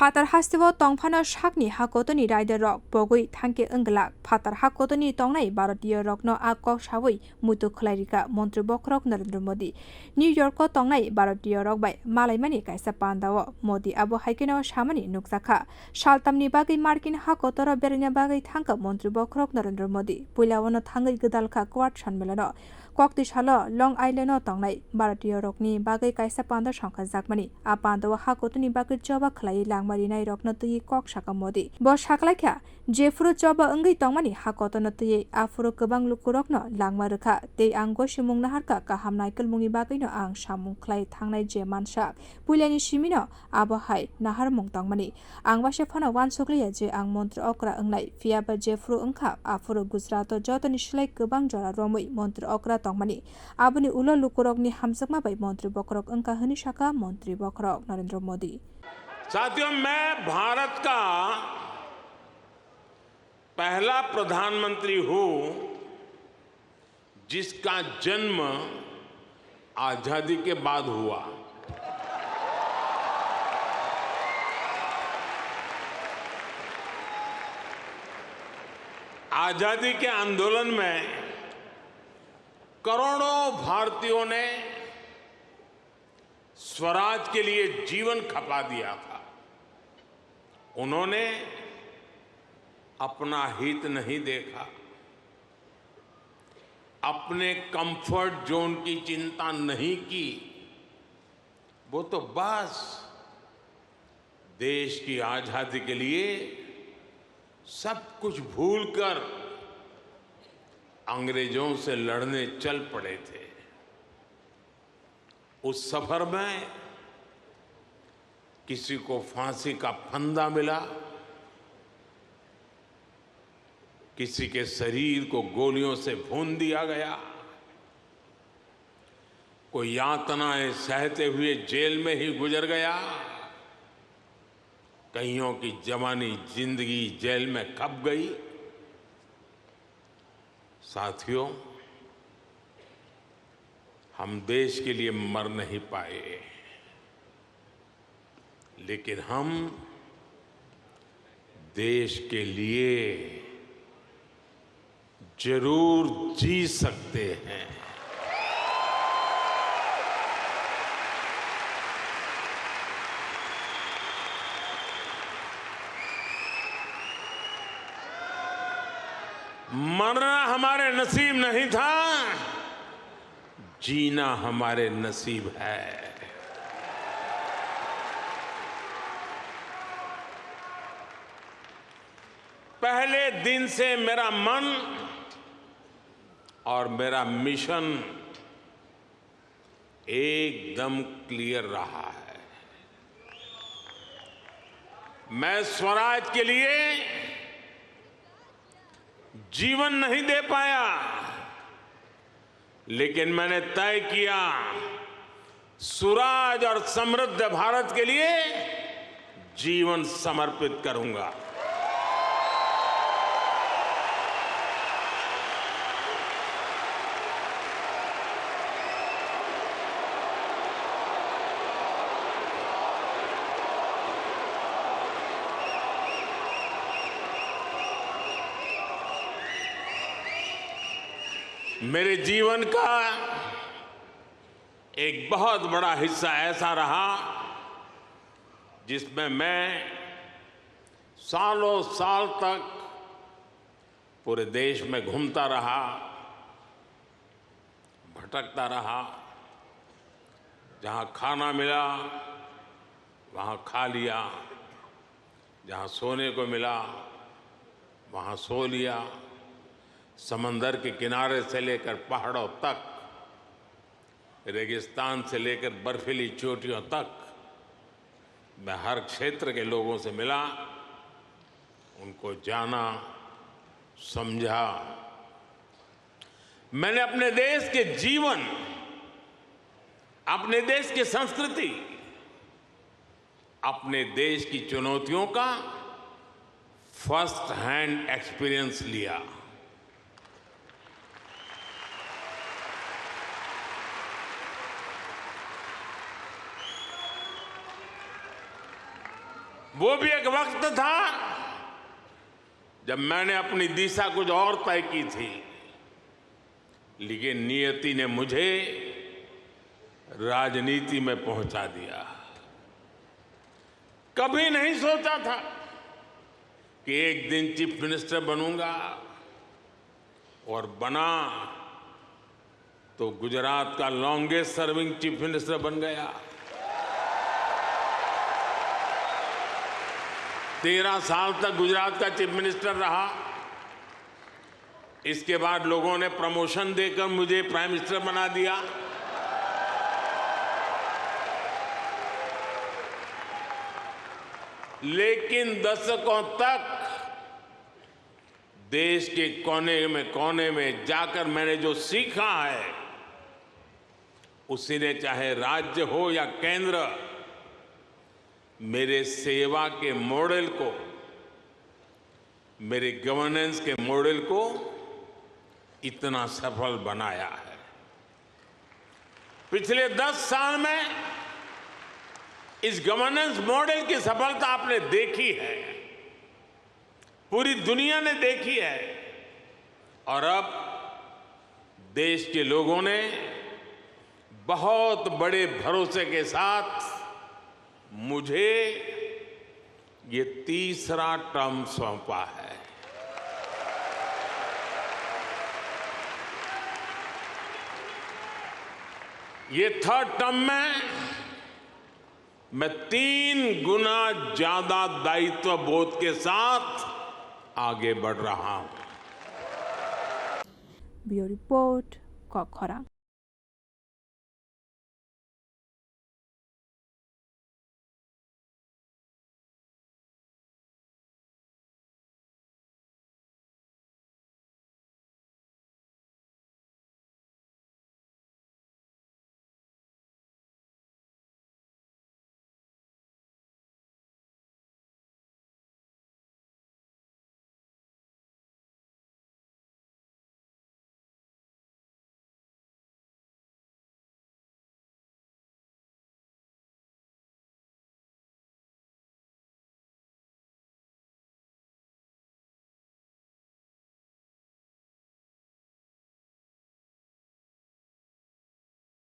फातार हास्तिबो तंगफानो शाकनि हाकोतनि रायदर रक बगै थांके अंगलाक फातार हाकोतनि तंगनाय भारतीय रकनो आकक सावै मुतु खलारिका मन्त्री बखरक नरेंद्र मोदी न्यूयर्क तंगनाय भारतीय रक बाय मालायमानि कायसा पान्दाओ मोदी आबो हाइकेनो सामानि नुकसाखा सालतामनि बागै मार्किन हाकोतर बेरेना बागै थांका मन्त्री बखरक नरेंद्र मोदी पुइलावनो थांगै गदालखा क्वाड सनमेलनो कक्तिसालो लंग आइलेनो तंगनाय भारतीय रकनि बागै कायसा पान्दा संखा जाकमानि आ पान्दाओ हाकोतनि बागै जबा खलाई langmarinai rokno tui kok saka modi bo saklaikha jefuru choba अंगै tongmani hakotno tui afuru kobang lukurokno langmarukha tei ang gosimung naharka kaham naikol mungni bagino ang samung khlai thangnai je mansa puilani simino abo hai nahar mung tongmani ang base phano wansukliya je ang mantri okra angnai fiaba jefuru angkha afuru gujarat jotoni slai kobang jora romui mantri okra tongmani aboni ulo lukurokni hamjakma bai mantri bokrok angka hini saka mantri bokrok Narendra Modi. साथियों, मैं भारत का पहला प्रधानमंत्री हूं जिसका जन्म आजादी के बाद हुआ। आजादी के आंदोलन में करोड़ों भारतीयों ने स्वराज के लिए जीवन खपा दिया था। उन्होंने अपना हित नहीं देखा, अपने कंफर्ट जोन की चिंता नहीं की। वो तो बस देश की आजादी के लिए सब कुछ भूलकर अंग्रेजों से लड़ने चल पड़े थे। उस सफर में किसी को फांसी का फंदा मिला, किसी के शरीर को गोलियों से भून दिया गया, कोई यातनाएं सहते हुए जेल में ही गुजर गया, कईयों की जवानी जिंदगी जेल में खप गई। साथियों, हम देश के लिए मर नहीं पाए, लेकिन हम देश के लिए जरूर जी सकते हैं। मरना हमारे नसीब नहीं था, जीना हमारे नसीब है। पहले दिन से मेरा मन और मेरा मिशन एकदम क्लियर रहा है। मैं स्वराज के लिए जीवन नहीं दे पाया, लेकिन मैंने तय किया सुराज और समृद्ध भारत के लिए जीवन समर्पित करूंगा। मेरे जीवन का एक बहुत बड़ा हिस्सा ऐसा रहा जिसमें मैं सालों साल तक पूरे देश में घूमता रहा, भटकता रहा। जहां खाना मिला वहां खा लिया, जहां सोने को मिला वहां सो लिया। समंदर के किनारे से लेकर पहाड़ों तक, रेगिस्तान से लेकर बर्फीली चोटियों तक मैं हर क्षेत्र के लोगों से मिला, उनको जाना, समझा। मैंने अपने देश के जीवन, अपने देश की संस्कृति, अपने देश की चुनौतियों का फर्स्ट हैंड एक्सपीरियंस लिया। वो भी एक वक्त था जब मैंने अपनी दिशा कुछ और तय की थी, लेकिन नियति ने मुझे राजनीति में पहुंचा दिया। कभी नहीं सोचा था कि एक दिन चीफ मिनिस्टर बनूंगा, और बना तो गुजरात का लॉन्गेस्ट सर्विंग चीफ मिनिस्टर बन गया। 13 साल तक गुजरात का चीफ मिनिस्टर रहा। इसके बाद लोगों ने प्रमोशन देकर मुझे प्राइम मिनिस्टर बना दिया। लेकिन दशकों तक देश के कोने में जाकर मैंने जो सीखा है, उसी ने चाहे राज्य हो या केंद्र, मेरे सेवा के मॉडल को, मेरे गवर्नेंस के मॉडल को इतना सफल बनाया है। पिछले 10 साल में इस गवर्नेंस मॉडल की सफलता आपने देखी है, पूरी दुनिया ने देखी है, और अब देश के लोगों ने बहुत बड़े भरोसे के साथ मुझे ये तीसरा टर्म सौंपा है। ये थर्ड टर्म में मैं 3 गुना ज्यादा दायित्व बोध के साथ आगे बढ़ रहा हूं। Bureau report, कोकखोरा।